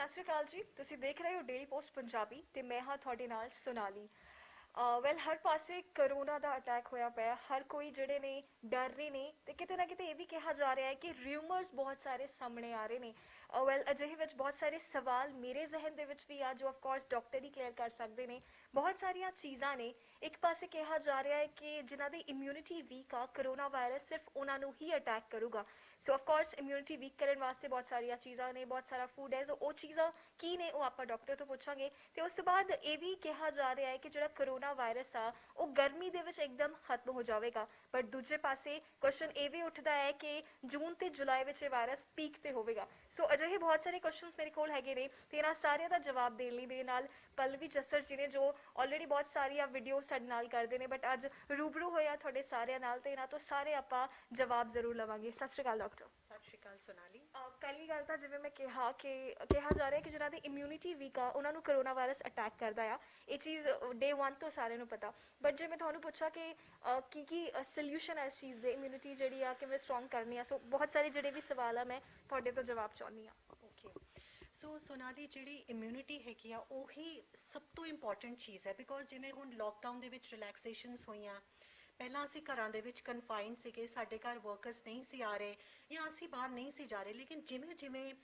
ਸਤਿ ਸ਼੍ਰੀ ਅਕਾਲ ਜੀ। ਤੁਸੀਂ ਦੇਖ ਰਹੇ ਹੋ ਡੇਲੀ ਪੋਸਟ ਪੰਜਾਬੀ ਤੇ ਮੈਂ ਹਾਂ ਤੁਹਾਡੇ ਨਾਲ ਸੋਨਾਲੀ। ਵੈਲ ਹਰ ਪਾਸੇ ਕਰੋਨਾ ਦਾ ਅਟੈਕ ਹੋਇਆ ਪਿਆ, ਹਰ ਕੋਈ ਜਿਹੜੇ ਨੇ ਡਰ ਰਹੇ ਨੇ ਤੇ ਕਿਤੇ ਨਾ ਕਿਤੇ ਇਹ ਵੀ ਕਿਹਾ ਜਾ ਰਿਹਾ ਹੈ ਕਿ ਰਿਊਮਰਸ ਬਹੁਤ ਸਾਰੇ ਸਾਹਮਣੇ ਆ ਰਹੇ ਨੇ। ਵੈਲ ਅਜਿਹੇ ਵਿੱਚ ਬਹੁਤ ਸਾਰੇ ਸਵਾਲ ਮੇਰੇ ਜ਼ਿਹਨ ਦੇ ਵਿੱਚ ਵੀ ਆ ਜੋ of course doctor he clear ਕਰ ਸਕਦੇ ਨੇ। ਬਹੁਤ ਸਾਰੀਆਂ ਚੀਜ਼ਾਂ ਨੇ। ਇੱਕ ਪਾਸੇ ਕਿਹਾ ਜਾ ਰਿਹਾ ਹੈ ਕਿ ਜਿਨ੍ਹਾਂ ਦੀ ਇਮਿਊਨਿਟੀ ਵੀਕ ਆ, ਕਰੋਨਾ ਵਾਇਰਸ ਸਿਰਫ ਉਹਨਾਂ ਨੂੰ ਹੀ ਅਟੈਕ ਕਰੂਗਾ। ਸੋ ਆਫ ਕੋਰਸ ਇਮਿਊਨਿਟੀ ਵੀਕ ਕਰਨ ਵਾਸਤੇ ਬਹੁਤ ਸਾਰੀਆਂ ਚੀਜ਼ਾਂ ਨੇ, ਬਹੁਤ ਸਾਰਾ ਫੂਡ ਹੈ। ਸੋ ਉਹ ਚੀਜ਼ਾਂ ਕੀ ਨੇ ਉਹ ਆਪਾਂ ਡਾਕਟਰ ਤੋਂ ਪੁੱਛਾਂਗੇ। ਤੇ ਉਸ ਤੋਂ ਬਾਅਦ ਇਹ ਵੀ ਕਿਹਾ ਜਾ ਰਿਹਾ ਹੈ ਕਿ ਜਿਹੜਾ ਕਰੋਨਾ ਵਾਇਰਸ ਆ ਉਹ ਗਰਮੀ ਦੇ ਵਿੱਚ ਇੱਕਦਮ ਖਤਮ ਹੋ ਜਾਵੇਗਾ। ਪਰ ਦੂਜੇ ਪਾਸੇ ਕੁਐਸਚਨ ਇਹ ਵੀ ਉੱਠਦਾ ਹੈ ਕਿ ਜੂਨ ਤੇ ਜੁਲਾਈ ਵਿੱਚ ਇਹ ਵਾਇਰਸ ਪੀਕ ਤੇ ਹੋਵੇਗਾ। ਸੋ ਅਜਿਹੇ ਬਹੁਤ ਸਾਰੇ ਕੁਐਸਚਨਸ ਮੇਰੇ ਕੋਲ ਹੈਗੇ ਨੇ ਤੇ ਇਹਨਾਂ ਸਾਰਿਆਂ ਦਾ ਜਵਾਬ ਦੇਣ ਲਈ ਮੇਰੇ ਨਾਲ ਪਲਵੀ ਜੱਸਰ ਜੀ ਨੇ, ਜੋ ਆਲਰੇਡੀ ਬਹੁਤ ਸਾਰੀਆਂ ਵੀਡੀਓ ਸਾਡੇ ਨਾਲ ਕਰਦੇ ਨੇ ਬਟ ਅੱਜ ਰੂਬਰੂ ਹੋਇਆ ਤੁਹਾਡੇ ਸਾਰਿਆਂ ਨਾਲ ਤੇ ਇਹਨਾਂ ਤੋਂ ਸਾਰੇ ਆਪਾਂ ਜਵਾਬ ਜ਼ਰੂਰ ਲਵਾਂਗੇ। ਸਤਿ ਸ਼੍ਰੀ ਅਕਾਲ ਡਾਕਟਰ। ਸਤਿ ਸ਼੍ਰੀ ਅਕਾਲ ਸੋਨਾਲੀ। ਪਹਿਲੀ ਗੱਲ ਤਾਂ ਜਿਵੇਂ ਮੈਂ ਕਿਹਾ ਕਿ ਕਿਹਾ ਜਾ ਰਿਹਾ ਕਿ ਜਿਨ੍ਹਾਂ ਦੀ ਇਮਿਊਨਿਟੀ ਵੀਕ ਆ ਉਹਨਾਂ ਨੂੰ ਕਰੋਨਾ ਵਾਇਰਸ ਅਟੈਕ ਕਰਦਾ ਆ। ਇਹ ਚੀਜ਼ ਡੇ 1 ਤੋਂ ਸਾਰਿਆਂ ਨੂੰ ਪਤਾ। ਬਟ ਜੇ ਮੈਂ ਤੁਹਾਨੂੰ ਪੁੱਛਾਂ ਕਿ ਕੀ ਸੋਲਿਊਸ਼ਨ ਹੈ ਇਸ ਚੀਜ਼ ਦੇ, ਇਮਿਊਨਿਟੀ ਜਿਹੜੀ ਆ ਕਿਵੇਂ ਸਟਰੋਂਗ ਕਰਨੀ ਆ, ਸੋ ਬਹੁਤ ਸਾਰੇ ਜਿਹੜੇ ਵੀ ਸਵਾਲ ਆ ਮੈਂ ਤੁਹਾਡੇ ਤੋਂ ਜਵਾਬ ਚਾਹੁੰਦੀ ਹਾਂ। ਓਕੇ, ਸੋ ਸੋਨਾਲੀ ਜਿਹੜੀ ਇਮਿਊਨਿਟੀ ਹੈਗੀ ਆ ਉਹੀ ਸਭ ਤੋਂ ਇੰਪੋਰਟੈਂਟ ਚੀਜ਼ ਹੈ। ਬਿਕੋਜ਼ ਜਿਵੇਂ ਹੁਣ ਲੋਕਡਾਊਨ ਦੇ ਵਿੱਚ ਰਿਲੈਕਸੇਸ਼ਨਸ ਹੋਈਆਂ, ਪਹਿਲਾਂ ਅਸੀਂ ਘਰਾਂ ਦੇ ਵਿੱਚ ਕਨਫਾਈਨਡ ਸੀਗੇ, ਸਾਡੇ ਘਰ ਵਰਕਰਸ ਨਹੀਂ ਸੀ ਆ ਰਹੇ ਜਾਂ ਅਸੀਂ ਬਾਹਰ ਨਹੀਂ ਸੀ ਜਾ ਰਹੇ। ਲੇਕਿਨ ਜਿਵੇਂ ਜਿਵੇਂ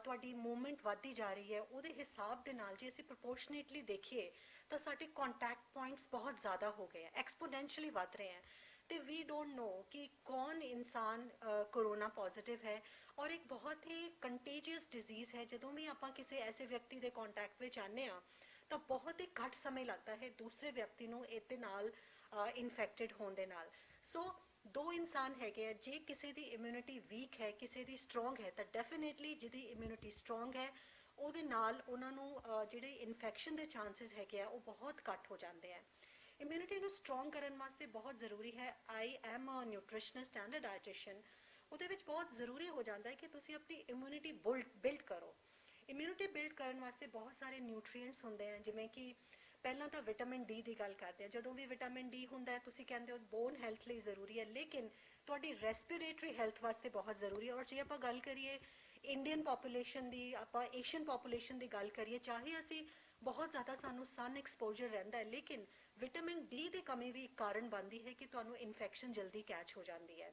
ਤੁਹਾਡੀ ਮੂਵਮੈਂਟ ਵੱਧਦੀ ਜਾ ਰਹੀ ਹੈ ਉਹਦੇ ਹਿਸਾਬ ਦੇ ਨਾਲ ਜੇ ਅਸੀਂ ਪ੍ਰਪੋਰਸ਼ਨੇਟਲੀ ਦੇਖੀਏ ਤਾਂ ਸਾਡੇ ਕੰਟੈਕਟ ਪੁਆਇੰਟਸ ਬਹੁਤ ਜ਼ਿਆਦਾ ਹੋ ਗਏ ਹੈ, ਐਕਸਪੋਨੈਂਸ਼ੀਅਲੀ ਵੱਧ ਰਹੇ ਹੈ। ਤੇ ਵੀ ਡੋਂਟ ਨੋ ਕਿ ਕੌਣ ਇਨਸਾਨ ਕੋਰੋਨਾ ਪੋਜ਼ਿਟਿਵ ਹੈ। ਔਰ ਇੱਕ ਬਹੁਤ ਹੀ ਕੰਟੇਜੀਅਸ ਡਿਜ਼ੀਜ਼ ਹੈ। ਜਦੋਂ ਵੀ ਆਪਾਂ ਕਿਸੇ ਐਸੇ ਵਿਅਕਤੀ ਦੇ ਕੰਟੈਕਟ ਵਿੱਚ ਆਉਂਦੇ ਹਾਂ ਤਾਂ ਬਹੁਤ ਹੀ ਘੱਟ ਸਮੇਂ ਲੱਗਦਾ ਹੈ ਦੂਸਰੇ ਵਿਅਕਤੀ ਨੂੰ ਇਹਦੇ ਨਾਲ ਇਨਫੈਕਟਡ ਹੋਣ ਦੇ ਨਾਲ। ਸੋ ਦੋ ਇਨਸਾਨ ਹੈਗੇ ਆ, ਜੇ ਕਿਸੇ ਦੀ ਇਮਿਊਨਿਟੀ ਵੀਕ ਹੈ ਕਿਸੇ ਦੀ ਸਟਰੋਂਗ ਹੈ ਤਾਂ ਡੈਫੀਨੇਟਲੀ ਜਿਹਦੀ ਇਮਿਊਨਿਟੀ ਸਟਰੋਂਗ ਹੈ ਉਹਦੇ ਨਾਲ ਉਹਨਾਂ ਨੂੰ ਜਿਹੜੇ ਇਨਫੈਕਸ਼ਨ ਦੇ ਚਾਂਸਸ ਹੈਗੇ ਆ ਉਹ ਬਹੁਤ ਘੱਟ ਹੋ ਜਾਂਦੇ ਆ। ਇਮਿਊਨਿਟੀ ਨੂੰ ਸਟਰੋਂਗ ਕਰਨ ਵਾਸਤੇ ਬਹੁਤ ਜ਼ਰੂਰੀ ਹੈ, I am a nutritionist and a dietitian, ਉਹਦੇ ਵਿੱਚ ਬਹੁਤ ਜ਼ਰੂਰੀ ਹੋ ਜਾਂਦਾ ਹੈ ਕਿ ਤੁਸੀਂ ਆਪਣੀ ਇਮਿਊਨਿਟੀ ਬਿਲਡ ਕਰੋ। ਇਮਿਊਨਿਟੀ ਬਿਲਡ ਕਰਨ ਵਾਸਤੇ ਬਹੁਤ ਸਾਰੇ ਨਿਊਟ੍ਰੀਐਂਟਸ ਹੁੰਦੇ ਆ, ਜਿਵੇਂ ਕਿ ਪਹਿਲਾਂ ਤਾਂ ਵਿਟਾਮਿਨ ਡੀ ਦੀ ਗੱਲ ਕਰਦੇ ਆ। ਜਦੋਂ ਵੀ ਵਿਟਾਮਿਨ ਡੀ ਹੁੰਦਾ ਹੈ ਤੁਸੀਂ ਕਹਿੰਦੇ ਹੋ ਬੋਨ ਹੈਲਥ ਲਈ ਜ਼ਰੂਰੀ ਹੈ, ਲੇਕਿਨ ਤੁਹਾਡੀ ਰੈਸਪੀਰੇਟਰੀ ਹੈਲਥ ਵਾਸਤੇ ਬਹੁਤ ਜ਼ਰੂਰੀ ਹੈ। ਔਰ ਜੇ ਆਪਾਂ ਗੱਲ ਕਰੀਏ ਇੰਡੀਅਨ ਪੋਪੂਲੇਸ਼ਨ ਦੀ, ਆਪਾਂ ਏਸ਼ੀਅਨ ਪੋਪੂਲੇਸ਼ਨ ਦੀ ਗੱਲ ਕਰੀਏ, ਚਾਹੇ ਅਸੀਂ ਬਹੁਤ ਜ਼ਿਆਦਾ ਸਾਨੂੰ ਸਨ ਐਕਸਪੋਜਰ ਰਹਿੰਦਾ ਹੈ ਲੇਕਿਨ ਵਿਟਾਮਿਨ ਡੀ ਦੀ ਕਮੀ ਵੀ ਇੱਕ ਕਾਰਨ ਬਣਦੀ ਹੈ ਕਿ ਤੁਹਾਨੂੰ ਇਨਫੈਕਸ਼ਨ ਜਲਦੀ ਕੈਚ ਹੋ ਜਾਂਦੀ ਹੈ।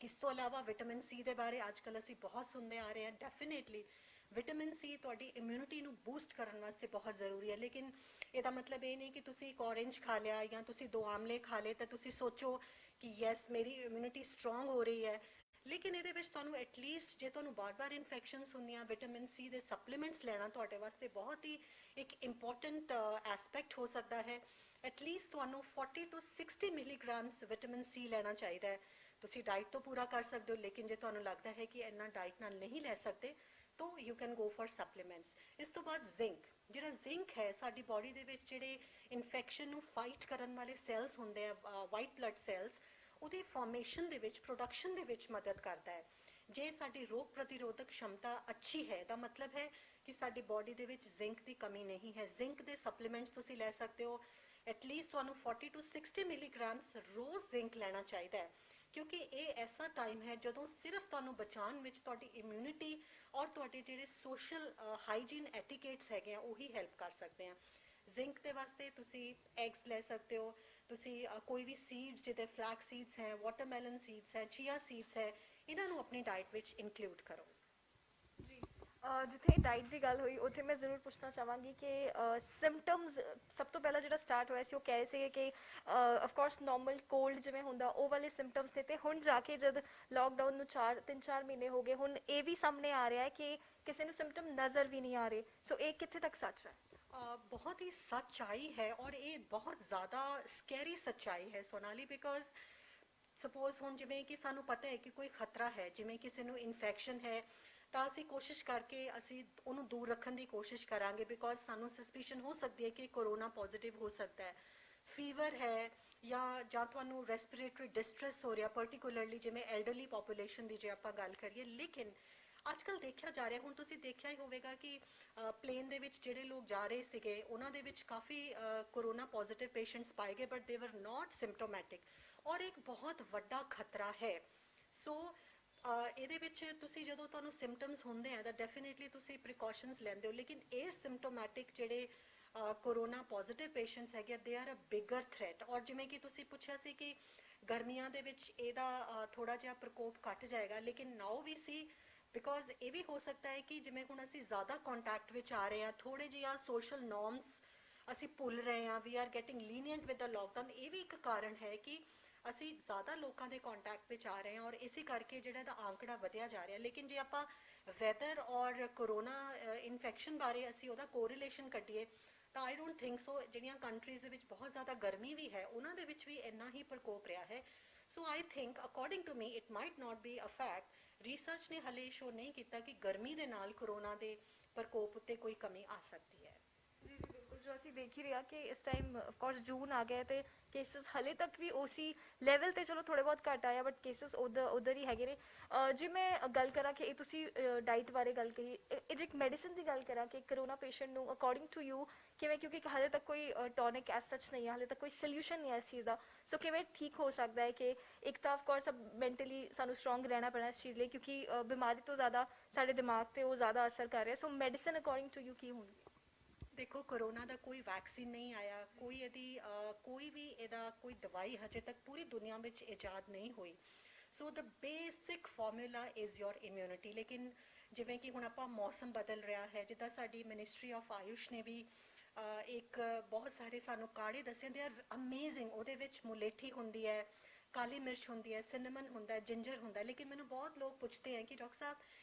ਇਸ ਤੋਂ ਇਲਾਵਾ ਵਿਟਾਮਿਨ ਸੀ ਦੇ ਬਾਰੇ ਅੱਜ ਕੱਲ੍ਹ ਅਸੀਂ ਬਹੁਤ ਸੁਣਦੇ ਆ ਰਹੇ ਹਾਂ। ਡੈਫੀਨੇਟਲੀ ਵਿਟਾਮਿਨ ਸੀ ਤੁਹਾਡੀ ਇਮਿਊਨਿਟੀ ਨੂੰ ਬੂਸਟ ਕਰਨ ਵਾਸਤੇ ਬਹੁਤ ਜ਼ਰੂਰੀ ਹੈ। ਲੇਕਿਨ ਇਹਦਾ ਮਤਲਬ ਇਹ ਨਹੀਂ ਕਿ ਤੁਸੀਂ ਇੱਕ ਔਰੇਂਜ ਖਾ ਲਿਆ ਜਾਂ ਤੁਸੀਂ 2 ਆਮਲੇ ਖਾ ਲਏ ਤਾਂ ਤੁਸੀਂ ਸੋਚੋ ਕਿ ਯੈਸ ਮੇਰੀ ਇਮਿਊਨਿਟੀ ਸਟਰੋਂਗ ਹੋ ਰਹੀ ਹੈ। ਲੇਕਿਨ ਇਹਦੇ ਵਿੱਚ ਤੁਹਾਨੂੰ ਐਟਲੀਸਟ ਜੇ ਤੁਹਾਨੂੰ ਬਾਰ-ਬਾਰ ਇਨਫੈਕਸ਼ਨਸ ਹੁੰਦੀਆਂ, ਵਿਟਾਮਿਨ ਸੀ ਦੇ ਸਪਲੀਮੈਂਟਸ ਲੈਣਾ ਤੁਹਾਡੇ ਵਾਸਤੇ ਬਹੁਤ ਹੀ ਇੱਕ ਇੰਪੋਰਟੈਂਟ ਐਸਪੈਕਟ ਹੋ ਸਕਦਾ ਹੈ। ਐਟਲੀਸਟ ਤੁਹਾਨੂੰ 40 ਤੋਂ 60 ਮਿਲੀਗ੍ਰਾਮਸ ਵਿਟਾਮਿਨ ਸੀ ਲੈਣਾ ਚਾਹੀਦਾ ਹੈ। ਤੁਸੀਂ ਡਾਈਟ ਤੋਂ ਪੂਰਾ ਕਰ ਸਕਦੇ ਹੋ, ਲੇਕਿਨ ਜੇ ਤੁਹਾਨੂੰ ਲੱਗਦਾ ਹੈ ਕਿ ਇੰਨਾ ਡਾਈਟ ਨਾਲ ਨਹੀਂ ਲੈ ਸਕਦੇ ਤਾਂ you can go for supplements. ਇਸ ਤੋਂ ਬਾਅਦ ਜ਼ਿੰਕ, ਜਿਹੜਾ ਜ਼ਿੰਕ ਹੈ ਸਾਡੀ ਬਾਡੀ ਦੇ ਵਿੱਚ ਜਿਹੜੇ ਇਨਫੈਕਸ਼ਨ ਨੂੰ ਫਾਈਟ ਕਰਨ ਵਾਲੇ ਸੈਲਸ ਹੁੰਦੇ ਆ, ਵਾਈਟ ਬਲੱਡ ਸੈਲਸ, ਉਹਦੀ ਫਾਰਮੇਸ਼ਨ ਦੇ ਵਿੱਚ, ਪ੍ਰੋਡਕਸ਼ਨ ਦੇ ਵਿੱਚ ਮਦਦ ਕਰਦਾ ਹੈ। ਜੇ ਸਾਡੀ ਰੋਗ ਪ੍ਰਤੀਰੋਧਕ क्षमता ਅੱਛੀ ਹੈ ਤਾਂ ਮਤਲਬ ਹੈ ਕਿ ਸਾਡੀ ਬਾਡੀ ਦੇ ਵਿੱਚ ਜ਼ਿੰਕ ਦੀ ਕਮੀ ਨਹੀਂ ਹੈ। ਜ਼ਿੰਕ ਦੇ ਸਪਲੀਮੈਂਟਸ ਤੁਸੀਂ ਲੈ ਸਕਦੇ ਹੋ। ਐਟਲੀਸਟ ਤੁਹਾਨੂੰ 40 ਤੋਂ 60 ਮਿਲੀਗ੍ਰਾਮਸ ਰੋਜ਼ ਜ਼ਿੰਕ ਲੈਣਾ ਚਾਹੀਦਾ ਹੈ, ਕਿਉਂਕਿ ਇਹ ਐਸਾ ਟਾਈਮ ਹੈ ਜਦੋਂ ਸਿਰਫ ਤੁਹਾਨੂੰ ਬਚਾਉਣ ਵਿੱਚ ਤੁਹਾਡੀ ਇਮਿਊਨਿਟੀ ਔਰ ਤੁਹਾਡੇ ਜਿਹੜੇ ਸੋਸ਼ਲ ਹਾਈਜੀਨ ਐਟੀਕੇਟਸ ਹੈਗੇ ਆ ਉਹੀ ਹੈਲਪ ਕਰ ਸਕਦੇ ਆ। ਜ਼ਿੰਕ ਦੇ ਵਾਸਤੇ ਤੁਸੀਂ ਐਗਸ ਲੈ ਸਕਦੇ ਹੋ, ਤੁਸੀਂ ਕੋਈ ਵੀ ਸੀਡਸ ਜਿੱਦਾਂ ਫਲੈਕਸ ਸੀਡਸ ਹੈ, ਵਾਟਰਮੈਲਨ ਸੀਡਸ ਹੈ, ਚੀਆ ਸੀਡਸ ਹੈ, ਇਹਨਾਂ ਨੂੰ ਆਪਣੀ ਡਾਈਟ ਵਿੱਚ ਇਨਕਲੂਡ ਕਰੋ। ਜੀ ਜਿੱਥੇ ਡਾਈਟ ਦੀ ਗੱਲ ਹੋਈ ਉੱਥੇ ਮੈਂ ਜ਼ਰੂਰ ਪੁੱਛਣਾ ਚਾਹਾਂਗੀ ਕਿ ਸਿੰਪਟਮਸ ਸਭ ਤੋਂ ਪਹਿਲਾਂ ਜਿਹੜਾ ਸਟਾਰਟ ਹੋਇਆ ਸੀ ਉਹ ਕਹਿ ਰਹੇ ਸੀਗੇ ਕਿ ਆਫ ਕੋਰਸ ਨਾਰਮਲ ਕੋਲਡ ਜਿਵੇਂ ਹੁੰਦਾ ਉਹ ਵਾਲੇ ਸਿੰਪਟਮਸ ਨੇ, ਤੇ ਹੁਣ ਜਾ ਕੇ ਜਦ ਲੋਕਡਾਊਨ ਨੂੰ 3-4 ਮਹੀਨੇ ਹੋ ਗਏ, ਹੁਣ ਇਹ ਵੀ ਸਾਹਮਣੇ ਆ ਰਿਹਾ ਹੈ ਕਿ ਕਿਸੇ ਨੂੰ ਸਿੰਪਟਮ ਨਜ਼ਰ ਵੀ ਨਹੀਂ ਆ ਰਹੇ। ਸੋ ਇਹ ਕਿੱਥੇ ਤੱਕ ਸੱਚ ਹੈ? ਬਹੁਤ ਹੀ ਸੱਚਾਈ ਹੈ ਔਰ ਇਹ ਬਹੁਤ ਜ਼ਿਆਦਾ ਸਕੈਰੀ ਸੱਚਾਈ ਹੈ ਸੋਨਾਲੀ। ਬਿਕੋਜ਼ ਸਪੋਜ਼ ਹੁਣ ਜਿਵੇਂ ਕਿ ਸਾਨੂੰ ਪਤਾ ਹੈ ਕਿ ਕੋਈ ਖਤਰਾ ਹੈ, ਜਿਵੇਂ ਕਿਸੇ ਨੂੰ ਇਨਫੈਕਸ਼ਨ ਹੈ ਤਾਂ ਅਸੀਂ ਕੋਸ਼ਿਸ਼ ਕਰਕੇ ਅਸੀਂ ਉਹਨੂੰ ਦੂਰ ਰੱਖਣ ਦੀ ਕੋਸ਼ਿਸ਼ ਕਰਾਂਗੇ, ਬਿਕੋਜ਼ ਸਾਨੂੰ ਸਸਪੀਸ਼ਨ ਹੋ ਸਕਦੀ ਹੈ ਕਿ ਕੋਰੋਨਾ ਪੋਜ਼ਿਟਿਵ ਹੋ ਸਕਦਾ ਹੈ। ਫੀਵਰ ਹੈ ਜਾਂ ਤੁਹਾਨੂੰ ਰੈਸਪੀਰੇਟਰੀ ਡਿਸਟ੍ਰੈਸ ਹੋ ਰਿਹਾ, ਪਰਟੀਕੂਲਰਲੀ ਜਿਵੇਂ ਐਲਡਰਲੀ ਪੋਪੂਲੇਸ਼ਨ ਦੀ ਜੇ ਆਪਾਂ ਗੱਲ ਕਰੀਏ। ਲੇਕਿਨ ਅੱਜ ਕੱਲ੍ਹ ਦੇਖਿਆ ਜਾ ਰਿਹਾ, ਹੁਣ ਤੁਸੀਂ ਦੇਖਿਆ ਹੀ ਹੋਵੇਗਾ ਕਿ ਪਲੇਨ ਦੇ ਵਿੱਚ ਜਿਹੜੇ ਲੋਕ ਜਾ ਰਹੇ ਸੀਗੇ ਉਹਨਾਂ ਦੇ ਵਿੱਚ ਕਾਫੀ ਕੋਰੋਨਾ ਪੋਜ਼ਿਟਿਵ ਪੇਸ਼ੈਂਟਸ ਪਾਏ ਗਏ, ਬਟ ਦੇ ਵਰ ਨਾਟ ਸਿੰਪਟੋਮੈਟਿਕ, ਔਰ ਇੱਕ ਬਹੁਤ ਵੱਡਾ ਖਤਰਾ ਹੈ। ਸੋ ਇਹਦੇ ਵਿੱਚ ਤੁਸੀਂ ਜਦੋਂ ਤੁਹਾਨੂੰ ਸਿੰਪਟਮਸ ਹੁੰਦੇ ਆ ਤਾਂ ਡੈਫੀਨੇਟਲੀ ਤੁਸੀਂ ਪ੍ਰੀਕਾਸ਼ਨਸ ਲੈਂਦੇ ਹੋ, ਲੇਕਿਨ ਇਹ ਸਿੰਪਟੋਮੈਟਿਕ ਜਿਹੜੇ ਕੋਰੋਨਾ ਪੋਜ਼ਿਟਿਵ ਪੇਸ਼ੈਂਟਸ ਹੈਗੇ they are a bigger threat. ਔਰ ਜਿਵੇਂ ਕਿ ਤੁਸੀਂ ਪੁੱਛਿਆ ਸੀ ਕਿ ਗਰਮੀਆਂ ਦੇ ਵਿੱਚ ਇਹਦਾ ਥੋੜਾ ਜਿਹਾ ਪ੍ਰਕੋਪ ਘਟ ਜਾਏਗਾ, ਲੇਕਿਨ ਨਾਓ ਵੀ ਸੀ ਬਿਕੋਜ਼ ਇਹ ਵੀ ਹੋ ਸਕਦਾ ਹੈ ਕਿ ਜਿਵੇਂ ਹੁਣ ਅਸੀਂ ਜ਼ਿਆਦਾ ਕੰਟੈਕਟ ਵਿੱਚ ਆ ਰਹੇ ਹਾਂ, ਥੋੜੇ ਜਿਹਾ ਸੋਸ਼ਲ ਨੋਰਮਸ ਅਸੀਂ ਭੁੱਲ ਰਹੇ ਹਾਂ, we are getting lenient with the lockdown. ਇਹ ਵੀ ਇੱਕ ਕਾਰਨ ਹੈ ਕਿ ਅਸੀਂ ਜ਼ਿਆਦਾ ਲੋਕਾਂ ਦੇ ਕੰਟੈਕਟ ਵਿੱਚ ਆ ਰਹੇ ਹਾਂ ਔਰ ਇਸੇ ਕਰਕੇ ਜਿਹੜਾ ਇਹਦਾ ਆંકੜਾ ਵਧਿਆ ਜਾ ਰਿਹਾ। ਲੇਕਿਨ ਜੇ ਆਪਾਂ ਵੈਦਰ ਔਰ ਕਰੋਨਾ ਇਨਫੈਕਸ਼ਨ ਬਾਰੇ ਅਸੀਂ ਉਹਦਾ ਕੋਰਿਲੇਸ਼ਨ ਕੱਢੀਏ ਤਾਂ ਆਈ ਡੋਂਟ ਥਿੰਕ ਸੋ। ਜਿਹੜੀਆਂ ਕੰਟਰੀਜ਼ ਦੇ ਵਿੱਚ ਬਹੁਤ ਜ਼ਿਆਦਾ ਗਰਮੀ ਵੀ ਹੈ ਉਹਨਾਂ ਦੇ ਵਿੱਚ ਵੀ ਇੰਨਾ ਹੀ ਪ੍ਰਕੋਪ ਰਿਹਾ ਹੈ। So I think according to me it might not be a fact. Research ਨੇ ਹਲੇ ਸ਼ੋ ਨਹੀਂ ਕੀਤਾ ਕਿ ਗਰਮੀ ਦੇ ਨਾਲ ਕਰੋਨਾ ਦੇ ਪ੍ਰਕੋਪ ਉੱਤੇ ਕੋਈ ਕਮੀ ਆ ਸਕਦੀ ਹੈ। ਜੀ ਜੀ ਬਿਲਕੁਲ, ਜੋ ਅਸੀਂ ਦੇਖ ਹੀ ਰਿਹਾ ਕਿ ਇਸ ਟਾਈਮ ਆਫਕੋਰਸ ਜੂਨ ਆ ਗਿਆ ਤੇ ਕੇਸਿਸ ਹਲੇ ਤੱਕ ਵੀ ਉਸੀ ਲੈਵਲ ਤੇ ਚਲੋ ਥੋੜੇ ਬਹੁਤ ਘੱਟ ਆਇਆ ਬਟ ਕੇਸਿਸ ਉਧਰ ਹੀ ਹੈਗੇ ਨੇ। ਜੇ ਮੈਂ ਗੱਲ ਕਰਾਂ ਕਿ ਇਹ ਤੁਸੀਂ ਡਾਈਟ ਬਾਰੇ ਗੱਲ ਕਹੀ, ਇਹ ਜੇ ਇੱਕ ਮੈਡੀਸਨ ਦੀ ਗੱਲ ਕਰਾਂ ਕਿ ਕਰੋਨਾ ਪੇਸ਼ੈਂਟ ਨੂੰ ਅਕੋਰਡਿੰਗ ਟੂ ਯੂ ਕਿਵੇਂ, ਕਿਉਂਕਿ ਹਲੇ ਤੱਕ ਕੋਈ ਟੌਨਿਕ ਐਸ ਸੱਚ ਨਹੀਂ ਹੈ, ਹਲੇ ਤੱਕ ਕੋਈ ਸੋਲਿਊਸ਼ਨ ਨਹੀਂ ਹੈ ਇਸ ਚੀਜ਼ ਦਾ, ਸੋ ਕਿਵੇਂ ਠੀਕ ਹੋ ਸਕਦਾ ਹੈ ਕਿ ਇੱਕ ਤਾਂ ਆਫਕੋਰਸ ਮੈਂਟਲੀ ਸਾਨੂੰ ਸਟਰੋਂਗ ਰਹਿਣਾ ਪੈਣਾ ਇਸ ਚੀਜ਼ ਲਈ ਕਿਉਂਕਿ ਬਿਮਾਰੀ ਤੋਂ ਜ਼ਿਆਦਾ ਸਾਡੇ ਦਿਮਾਗ ਤੇ ਉਹ ਜ਼ਿਆਦਾ ਅਸਰ ਕਰ ਰਿਹਾ, ਸੋ ਮੈਡੀਸਨ ਅਕੋਰਡਿੰਗ ਟੂ ਯੂ ਕੀ ਹੋਣਗੇ? ਦੇਖੋ ਕਰੋਨਾ ਦਾ ਕੋਈ ਵੈਕਸੀਨ ਨਹੀਂ ਆਇਆ, ਕੋਈ ਵੀ ਇਹਦਾ ਕੋਈ ਦਵਾਈ ਹਜੇ ਤੱਕ ਪੂਰੀ ਦੁਨੀਆ ਵਿੱਚ ਇਜਾਦ ਨਹੀਂ ਹੋਈ। So the basic formula is your immunity. ਲੇਕਿਨ ਜਿਵੇਂ ਕਿ ਹੁਣ ਆਪਾਂ ਮੌਸਮ ਬਦਲ ਰਿਹਾ ਹੈ, ਜਿੱਦਾਂ ਸਾਡੀ ਮਿਨਿਸਟਰੀ ਆਫ ਆਯੁਸ਼ ਨੇ ਵੀ ਇੱਕ ਬਹੁਤ ਸਾਰੇ ਸਾਨੂੰ ਕਾੜੇ ਦੱਸੇ ਦੇ ਆਰ ਅਮੇਜ਼ਿੰਗ। ਉਹਦੇ ਵਿੱਚ ਮੁਲੇਠੀ ਹੁੰਦੀ ਹੈ, ਕਾਲੀ ਮਿਰਚ ਹੁੰਦੀ ਹੈ, ਸਿਨੇਮਨ ਹੁੰਦਾ ਹੈ, ਜਿੰਜਰ ਹੁੰਦਾ ਹੈ। ਲੇਕਿਨ ਮੈਨੂੰ ਬਹੁਤ ਲੋਕ ਪੁੱਛਦੇ ਹੈ ਕਿ ਡਾਕਟਰ ਸਾਹਿਬ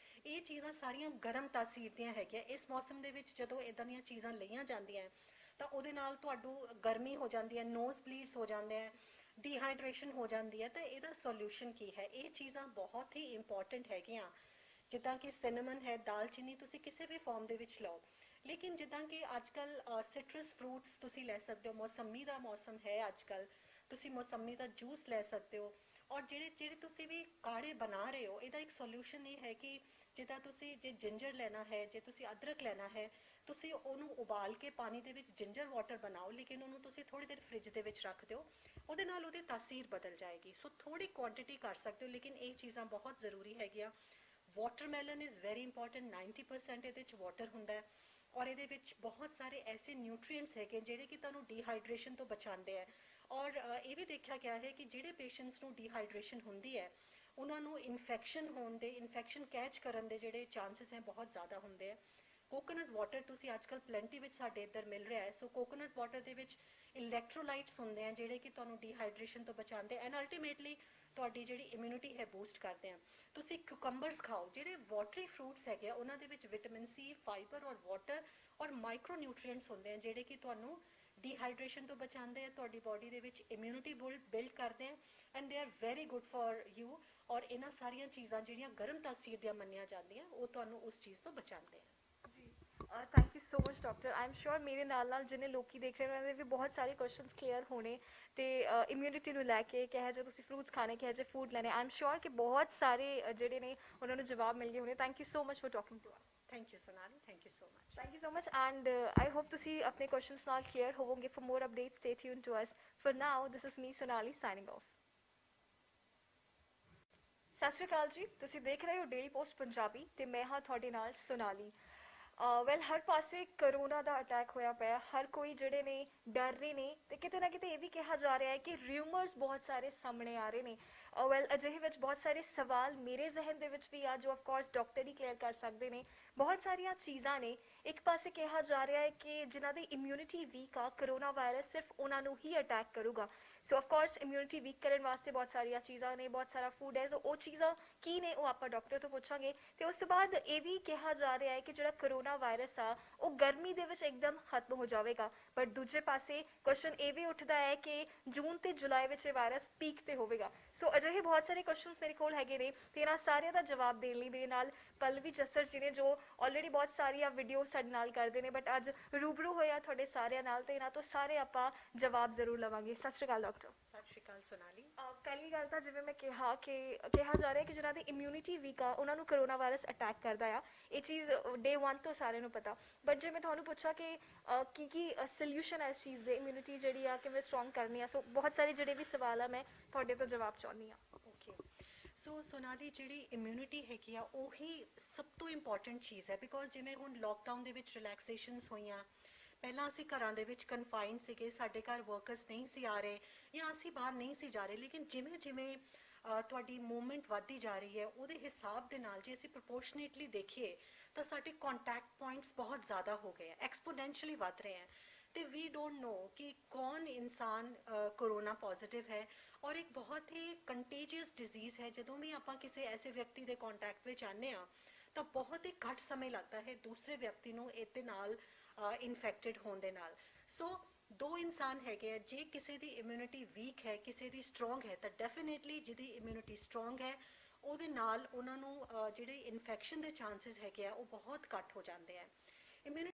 ਇਹ ਚੀਜ਼ਾਂ ਸਾਰੀਆਂ ਗਰਮ ਤਾਸੀਰ ਦੀਆਂ ਹੈਗੀਆਂ, ਇਸ ਮੌਸਮ ਦੇ ਵਿੱਚ ਜਦੋਂ ਇੱਦਾਂ ਦੀਆਂ ਚੀਜ਼ਾਂ ਲਈਆਂ ਜਾਂਦੀਆਂ ਤਾਂ ਉਹਦੇ ਨਾਲ ਤੁਹਾਨੂੰ ਗਰਮੀ ਹੋ ਜਾਂਦੀ ਹੈ, ਨੋਜ਼ ਬਲੀਡਸ ਹੋ ਜਾਂਦੇ ਹੈ, ਡੀਹਾਈਡਰੇਸ਼ਨ ਹੋ ਜਾਂਦੀ ਹੈ, ਤਾਂ ਇਹਦਾ ਸੋਲਿਊਸ਼ਨ ਕੀ ਹੈ? ਇਹ ਚੀਜ਼ਾਂ ਬਹੁਤ ਹੀ ਇੰਪੋਰਟੈਂਟ ਹੈਗੀਆਂ। ਜਿੱਦਾਂ ਕਿ ਸਿਨੇਮਨ ਹੈ, ਦਾਲਚੀਨੀ ਤੁਸੀਂ ਕਿਸੇ ਵੀ ਫਾਰਮ ਦੇ ਵਿੱਚ ਲਓ। ਲੇਕਿਨ ਜਿੱਦਾਂ ਕਿ ਅੱਜ ਕੱਲ੍ਹ ਸਿਟਰਸ ਫਰੂਟਸ ਤੁਸੀਂ ਲੈ ਸਕਦੇ ਹੋ, ਮੌਸਮੀ ਦਾ ਮੌਸਮ ਹੈ ਅੱਜ ਕੱਲ੍ਹ, ਤੁਸੀਂ ਮੌਸਮੀ ਦਾ ਜੂਸ ਲੈ ਸਕਦੇ ਹੋ। ਔਰ ਜਿਹੜੇ ਤੁਸੀਂ ਵੀ ਕਾੜੇ ਬਣਾ ਰਹੇ ਹੋ, ਇਹਦਾ ਇੱਕ ਸੋਲਿਊਸ਼ਨ ਇਹ ਹੈ ਕਿ ਜਿੱਦਾਂ ਤੁਸੀਂ ਜੇ ਜਿੰਜਰ ਲੈਣਾ ਹੈ, ਜੇ ਤੁਸੀਂ ਅਦਰਕ ਲੈਣਾ ਹੈ, ਤੁਸੀਂ ਉਹਨੂੰ ਉਬਾਲ ਕੇ ਪਾਣੀ ਦੇ ਵਿੱਚ ਜਿੰਜਰ ਵਾਟਰ ਬਣਾਓ, ਲੇਕਿਨ ਉਹਨੂੰ ਤੁਸੀਂ ਥੋੜੀ ਦੇਰ ਫ੍ਰਿਜ ਦੇ ਵਿੱਚ ਰੱਖ ਦਿਓ, ਉਹਦੇ ਨਾਲ ਉਹਦੀ ਤਾਸੀਰ ਬਦਲ ਜਾਏਗੀ। ਸੋ ਥੋੜੀ ਕੁਆਂਟੀਟੀ ਕਰ ਸਕਦੇ ਹੋ, ਲੇਕਿਨ ਇਹ ਚੀਜ਼ਾਂ ਬਹੁਤ ਜ਼ਰੂਰੀ ਹੈਗੀਆਂ। ਵਾਟਰਮੈਲਨ ਇਜ਼ ਵੈਰੀ ਇੰਪੋਰਟੈਂਟ, 90% ਇਹਦੇ ਵਿੱਚ ਵਾਟਰ ਹੁੰਦਾ ਹੈ ਔਰ ਇਹਦੇ ਵਿੱਚ ਬਹੁਤ ਸਾਰੇ ਐਸੇ ਨਿਊਟ੍ਰੀਐਂਟਸ ਹੈਗੇ ਜਿਹੜੇ ਕਿ ਤੁਹਾਨੂੰ ਡੀਹਾਈਡਰੇਸ਼ਨ ਤੋਂ ਬਚਾਉਂਦੇ ਹੈ। ਔਰ ਇਹ ਵੀ ਦੇਖਿਆ ਗਿਆ ਹੈ ਕਿ ਜਿਹੜੇ ਪੇਸ਼ੈਂਟਸ ਨੂੰ ਡੀਹਾਈਡਰੇਸ਼ਨ ਹੁੰਦੀ ਹੈ ਉਹਨਾਂ ਨੂੰ ਇਨਫੈਕਸ਼ਨ ਕੈਚ ਕਰਨ ਦੇ ਜਿਹੜੇ ਚਾਂਸਸ ਹੈ ਬਹੁਤ ਜ਼ਿਆਦਾ ਹੁੰਦੇ ਹੈ। ਕੋਕੋਨਟ ਵਾਟਰ ਤੁਸੀਂ ਅੱਜ ਕੱਲ੍ਹ ਪਲੈਂਟੀ ਵਿੱਚ ਸਾਡੇ ਇੱਧਰ ਮਿਲ ਰਿਹਾ ਹੈ। ਸੋ ਕੋਕੋਨਟ ਵਾਟਰ ਦੇ ਵਿੱਚ ਇਲੈਕਟ੍ਰੋਲਾਈਟਸ ਹੁੰਦੇ ਆ ਜਿਹੜੇ ਕਿ ਤੁਹਾਨੂੰ ਡੀਹਾਈਡਰੇਸ਼ਨ ਤੋਂ ਬਚਾਉਂਦੇ ਐਂਡ ਅਲਟੀਮੇਟਲੀ ਤੁਹਾਡੀ ਜਿਹੜੀ ਇਮਿਊਨਿਟੀ ਹੈ ਬੂਸਟ ਕਰਦੇ ਆ। ਤੁਸੀਂ ਕਿਊਕੰਬਰਸ ਖਾਓ, ਜਿਹੜੇ ਵਾਟਰੀ ਫਰੂਟਸ ਹੈਗੇ ਆ ਉਹਨਾਂ ਦੇ ਵਿੱਚ ਵਿਟਾਮਿਨ ਸੀ, ਫਾਈਬਰ ਔਰ ਵਾਟਰ ਔਰ ਮਾਈਕਰੋ ਨਿਊਟ੍ਰੀਐਂਟਸ ਹੁੰਦੇ ਆ ਜਿਹੜੇ ਕਿ ਤੁਹਾਨੂੰ ਡੀਹਾਈਡਰੇਸ਼ਨ ਤੋਂ ਬਚਾਉਂਦੇ ਆ, ਤੁਹਾਡੀ ਬਾਡੀ ਦੇ ਵਿੱਚ ਇਮਿਊਨਿਟੀ ਬਿਲਡ ਕਰਦੇ ਆ and they are very good for you. ਔਰ ਇਹਨਾਂ ਸਾਰੀਆਂ ਚੀਜ਼ਾਂ ਜਿਹੜੀਆਂ ਗਰਮ ਤਾਸੀਰ ਦੀਆਂ ਮੰਨੀਆਂ ਜਾਂਦੀਆਂ ਉਹ ਤੁਹਾਨੂੰ ਉਸ ਚੀਜ਼ ਤੋਂ ਬਚਾਉਂਦੇ ਆ। ਜੀ thank you so much doctor. I am sure ਮੇਰੇ ਨਾਲ ਜਿੰਨੇ ਲੋਕੀ ਦੇਖ ਰਹੇ ਉਹਨਾਂ ਦੇ ਵੀ ਬਹੁਤ ਸਾਰੇ ਕੁਐਸਚਨਸ ਕਲੀਅਰ ਹੋਣੇ ਤੇ ਇਮਿਊਨਿਟੀ ਨੂੰ ਲੈ ਕੇ ਕਿਹੋ ਜਿਹੇ ਤੁਸੀਂ ਫਰੂਟਸ ਖਾਣੇ, ਕਿਹੋ ਜਿਹੇ ਫੂਡ ਲੈਣੇ, ਆਈ ਐਮ ਸ਼ੋਰ ਕਿ ਬਹੁਤ ਸਾਰੇ ਜਿਹੜੇ ਨੇ ਉਹਨਾਂ ਨੂੰ ਜਵਾਬ ਮਿਲ ਗਏ ਹੋਣੇ। Thank you so much for talking to us. Thank you Sonali, thank you so much. Thank you so much and I hope ਤੁਸੀਂ ਆਪਣੇ questions ਨਾਲ clear ਹੋਵੋਗੇ। For more updates stay tuned to us. For now this is me Sonali signing off. ਸਤਿ ਸ਼੍ਰੀ ਅਕਾਲ ਜੀ, ਤੁਸੀਂ ਦੇਖ ਰਹੇ ਹੋ ਡੇਲੀ ਪੋਸਟ ਪੰਜਾਬੀ ਤੇ ਮੈਂ ਹਾਂ ਤੁਹਾਡੇ ਨਾਲ ਸੋਨਾਲੀ। ਵੈਲ ਹਰ ਪਾਸੇ ਕਰੋਨਾ ਦਾ ਅਟੈਕ ਹੋਇਆ ਪਿਆ, ਹਰ ਕੋਈ ਜਿਹੜੇ ਨੇ ਡਰ ਰਹੇ ਨੇ ਤੇ ਕਿਤੇ ਨਾ ਕਿਤੇ ਇਹ ਵੀ ਕਿਹਾ ਜਾ ਰਿਹਾ ਹੈ ਕਿ ਰਿਊਮਰਸ ਬਹੁਤ ਸਾਰੇ ਸਾਹਮਣੇ ਆ ਰਹੇ ਨੇ। ਵੈਲ ਅਜਿਹੇ ਵਿੱਚ ਬਹੁਤ ਸਾਰੇ ਸਵਾਲ ਮੇਰੇ ਜ਼ਿਹਨ ਦੇ ਵਿੱਚ ਵੀ ਆ ਜੋ ਆਫਕੋਰਸ ਡਾਕਟਰ ਹੀ ਕਲੀਅਰ ਕਰ ਸਕਦੇ ਨੇ। ਬਹੁਤ ਸਾਰੀਆਂ ਚੀਜ਼ਾਂ ਨੇ, ਇੱਕ ਪਾਸੇ ਕਿਹਾ ਜਾ ਰਿਹਾ ਹੈ ਕਿ ਜਿਨ੍ਹਾਂ ਦੀ ਇਮਿਊਨਿਟੀ ਵੀਕ ਆ ਕਰੋਨਾ ਵਾਇਰਸ ਸਿਰਫ ਉਹਨਾਂ ਨੂੰ ਹੀ ਅਟੈਕ ਕਰੂਗਾ। ਸੋ ਆਫਕੋਰਸ ਇਮਿਊਨਿਟੀ ਵੀਕ ਕਰਨ ਵਾਸਤੇ ਬਹੁਤ ਸਾਰੀਆਂ ਚੀਜ਼ਾਂ ਨੇ, ਬਹੁਤ ਸਾਰਾ ਫੂਡ ਹੈ। ਸੋ ਉਹ ਚੀਜ਼ਾਂ ਕੀ ਨੇ ਉਹ ਆਪਾਂ ਡਾਕਟਰ ਤੋਂ ਪੁੱਛਾਂਗੇ। ਤੇ ਉਸ ਤੋਂ ਬਾਅਦ ਇਹ ਵੀ ਕਿਹਾ ਜਾ ਰਿਹਾ ਹੈ ਕਿ ਜਿਹੜਾ ਕਰੋਨਾ ਵਾਇਰਸ ਆ ਉਹ ਗਰਮੀ ਦੇ ਵਿੱਚ ਇੱਕਦਮ ਖਤਮ ਹੋ ਜਾਵੇਗਾ, ਬਟ ਦੂਜੇ ਪਾਸੇ ਕੁਐਸਚਨ ਇਹ ਵੀ ਉੱਠਦਾ ਹੈ ਕਿ ਜੂਨ ਤੇ ਜੁਲਾਈ ਵਿੱਚ ਇਹ ਵਾਇਰਸ ਪੀਕ ਤੇ ਹੋਵੇਗਾ। ਸੋ ਅਜਿਹੇ ਬਹੁਤ ਸਾਰੇ ਕੁਐਸਚਨਸ ਮੇਰੇ ਕੋਲ ਹੈਗੇ ਨੇ ਤੇ ਇਹਨਾਂ ਸਾਰਿਆਂ ਦਾ ਜਵਾਬ ਦੇਣ ਲਈ ਮੇਰੇ ਨਾਲ ਪਲਵੀ ਜੱਸਰ ਜੀ ਨੇ ਜੋ ਆਲਰੇਡੀ ਬਹੁਤ ਸਾਰੀਆਂ ਵੀਡੀਓ ਸਾਡੇ ਨਾਲ ਕਰਦੇ ਨੇ ਬਟ ਅੱਜ ਰੂਬਰੂ ਹੋਇਆ ਤੁਹਾਡੇ ਸਾਰਿਆਂ ਨਾਲ ਤੇ ਇਹਨਾਂ ਤੋਂ ਸਾਰੇ ਆਪਾਂ ਜਵਾਬ ਜ਼ਰੂਰ ਲਵਾਂਗੇ। ਸਤਿ ਸ਼੍ਰੀ ਅਕਾਲ ਡਾਕਟਰ। ਸਤਿ ਸ਼੍ਰੀ ਅਕਾਲ ਸੋਨਾਲੀ। ਪਹਿਲੀ ਗੱਲ ਤਾਂ ਜਿਵੇਂ ਮੈਂ ਕਿਹਾ ਜਾ ਰਿਹਾ ਕਿ ਜਿਹਨਾਂ ਦੀ ਇਮਿਊਨਿਟੀ ਵੀਕ ਆ ਉਹਨਾਂ ਨੂੰ ਕਰੋਨਾ ਵਾਇਰਸ ਅਟੈਕ ਕਰਦਾ ਆ, ਇਹ ਚੀਜ਼ ਡੇ 1 ਤੋਂ ਸਾਰਿਆਂ ਨੂੰ ਪਤਾ। ਬਟ ਜੇ ਮੈਂ ਤੁਹਾਨੂੰ ਪੁੱਛਾਂ ਕਿ ਕੀ ਸੋਲਿਊਸ਼ਨ ਹੈ ਇਸ ਚੀਜ਼ ਦੇ, ਇਮਿਊਨਿਟੀ ਜਿਹੜੀ ਆ ਕਿਵੇਂ ਸਟਰੋਂਗ ਕਰਨੀ ਆ, ਸੋ ਬਹੁਤ ਸਾਰੇ ਜਿਹੜੇ ਵੀ ਸਵਾਲ ਆ ਮੈਂ ਤੁਹਾਡੇ ਤੋਂ ਜਵਾਬ ਚਾਹੁੰਦੀ ਹਾਂ। ਓਕੇ, ਸੋ ਸੋਨਾਲੀ ਜਿਹੜੀ ਇਮਿਊਨਿਟੀ ਹੈਗੀ ਆ ਉਹੀ ਸਭ ਤੋਂ ਇੰਪੋਰਟੈਂਟ ਚੀਜ਼ ਹੈ ਬਿਕੋਜ਼ ਜਿਵੇਂ ਹੁਣ ਲੋਕਡਾਊਨ ਦੇ ਵਿੱਚ ਰਿਲੈਕਸੇਸ਼ਨਸ ਹੋਈਆਂ, ਪਹਿਲਾਂ ਅਸੀਂ ਘਰਾਂ ਦੇ ਵਿੱਚ ਕਨਫਾਈਨਡ ਸੀਗੇ, ਸਾਡੇ ਘਰ ਵਰਕਰਸ ਨਹੀਂ ਸੀ ਆ ਰਹੇ ਜਾਂ ਅਸੀਂ ਬਾਹਰ ਨਹੀਂ ਸੀ ਜਾ ਰਹੇ, ਲੇਕਿਨ ਜਿਵੇਂ ਜਿਵੇਂ ਤੁਹਾਡੀ ਮੂਵਮੈਂਟ ਵੱਧਦੀ ਜਾ ਰਹੀ ਹੈ ਉਹਦੇ ਹਿਸਾਬ ਦੇ ਨਾਲ ਜੇ ਅਸੀਂ ਪ੍ਰਪੋਰਸ਼ਨੇਟਲੀ ਦੇਖੀਏ ਤਾਂ ਸਾਡੇ ਕੰਟੈਕਟ ਪੁਆਇੰਟਸ ਬਹੁਤ ਜ਼ਿਆਦਾ ਹੋ ਗਏ ਹੈ, ਐਕਸਪੋਨੈਂਸ਼ੀਅਲੀ ਵੱਧ ਰਹੇ ਹੈ ਤੇ ਵੀ ਡੋਂਟ ਨੋ ਕਿ ਕੌਣ ਇਨਸਾਨ ਕੋਰੋਨਾ ਪੋਜ਼ਿਟਿਵ ਹੈ ਔਰ ਇੱਕ ਬਹੁਤ ਹੀ ਕੰਟੇਜੀਅਸ ਡਿਜ਼ੀਜ਼ ਹੈ। ਜਦੋਂ ਵੀ ਆਪਾਂ ਕਿਸੇ ਐਸੇ ਵਿਅਕਤੀ ਦੇ ਕੰਟੈਕਟ ਵਿੱਚ ਆਉਂਦੇ ਹਾਂ ਤਾਂ ਬਹੁਤ ਹੀ ਘੱਟ ਸਮੇਂ ਲੱਗਦਾ ਹੈ ਦੂਸਰੇ ਵਿਅਕਤੀ ਨੂੰ ਇਹਦੇ ਨਾਲ ਇਨਫੈਕਟਡ ਹੋਣ ਦੇ ਨਾਲ। ਸੋ ਦੋ ਇਨਸਾਨ ਹੈਗੇ ਆ, ਜੇ ਕਿਸੇ ਦੀ ਇਮਿਊਨਿਟੀ ਵੀਕ ਹੈ ਕਿਸੇ ਦੀ ਸਟਰੋਂਗ ਹੈ ਤਾਂ ਡੈਫੀਨੇਟਲੀ ਜਿਹਦੀ ਇਮਿਊਨਿਟੀ ਸਟਰੋਂਗ ਹੈ ਉਹਦੇ ਨਾਲ ਉਹਨਾਂ ਨੂੰ ਜਿਹੜੇ ਇਨਫੈਕਸ਼ਨ ਦੇ ਚਾਂਸਸ ਹੈਗੇ ਆ ਉਹ ਬਹੁਤ ਘੱਟ ਹੋ ਜਾਂਦੇ ਆ। ਇਮਿਊਨਿਟੀ